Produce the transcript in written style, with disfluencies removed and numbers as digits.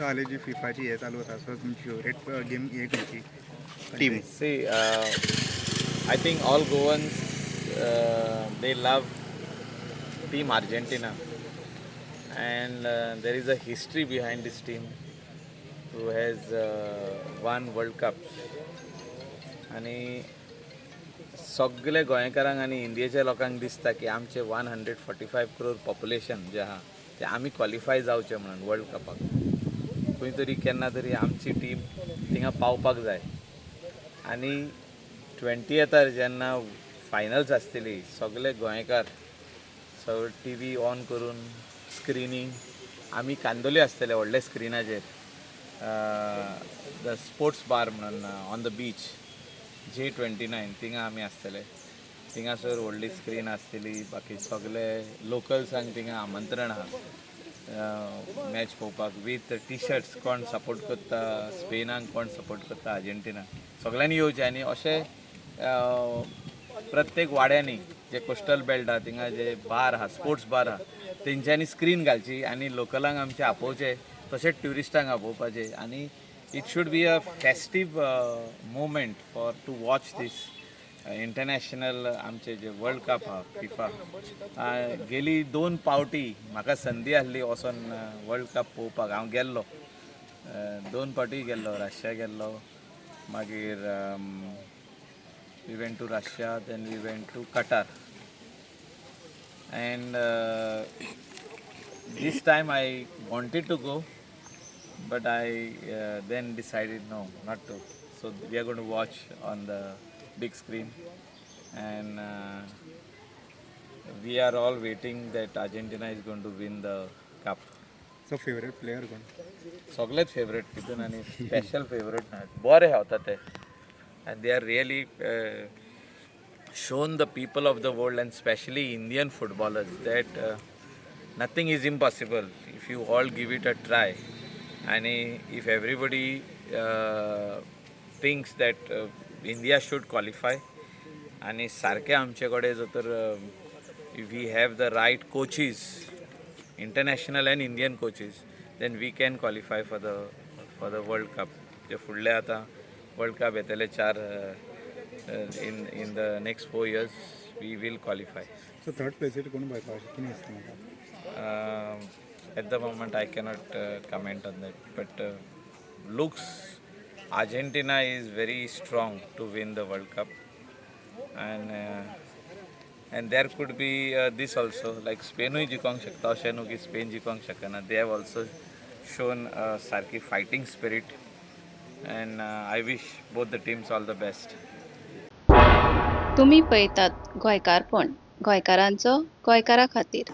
आतां हालीं जी फिफाची हे चालू आसा, सो तुमची फेवरेट गेम हे खंयची Team. country? See, I think all Goans they love Team Argentina, and there is a history behind this team who has won World Cup. आणि सगळे गोंयकारांक आनी इंडियेच्या लोकांक दिसता की आमचे 145 crore पॉप्युलेशन जे आहा ते आमी क्वॉलिफाय जावचे म्हणून वर्ल्ड कपाक. खंय तरी केन्ना तरी आमची टीम थिंगा पावपाक जाय. आनी 20th जेन्ना फायनल्स आसतली सगळे गोंयकार सगळे टी व्ही ऑन करून स्क्रिनींग आमी कांदोली आसतले व्हडले स्क्रिनाचेर द स्पोर्ट्स बार म्हणून ऑन द बीच J29 थिंगा आमी आसतले. थिंगासर व्हडली स्क्रीन आसतली. बाकी सगळे लोकल्सांक थिंगा आमंत्रण आहा मॅच पळोवपाक वीथ टी शर्ट्स. कोण सपोर्ट करता स्पेनाक, कोण सपोर्ट करता अर्जेंटिना, सगळ्यांनी येवचें. आनी अशें प्रत्येक वाड्यांनी जे कोस्टल बेल्ट आहा थिंगा जे बार आहा स्पोर्ट्स बार आहा तेंच्यांनी स्क्रीन घालची आनी लोकलांक आमचे आपोवचे, तशेंच ट्युरिस्टांक आपोवपाचे. आनी it should be a festive moment for to watch this international आमचे जे वर्ल्ड कप हा फिफा. गेली 2 पावटी म्हाका संदी आसली वचोन वर्ल्ड कप पळोवपाक. हांव गेल्लो 2 पावटी गेल्लो. रशिया गेल्लो, मागीर we went to Russia, then we went to Qatar. And this time I wanted to go, but I then decided no, not to. So we are going to watch on the big screen, and we are all waiting that Argentina is going to win the cup. So favorite player कोण? सगळेच favourite तितून आनी special favourite ना, बरे हावता ते. And they are really shown the people of the world and especially Indian footballers that nothing is impossible if you all give it a try. And if everybody thinks that India should qualify, आणि सारखे आमचे कडेन जर तर if we have the right coaches, international and Indian coaches, then we can qualify for the World Cup. जे फुडले आतां world cup येतले 4 in the next 4 years we will qualify. So third place it कोण पळयता अशें कितें दिसता म्हाका? At the moment I cannot comment on that, but looks Argentina is very strong to win the World Cup, and there could be this also, like Spain जिखोंक शकता अशें न्हू की स्पेन जिखोंक शकना. They have also shown सारकी fighting spirit, and I wish both the teams all the best. तुम्ही पळयतात गोंयकारपण, गोंयकारांचो गोंयकारा खातीर.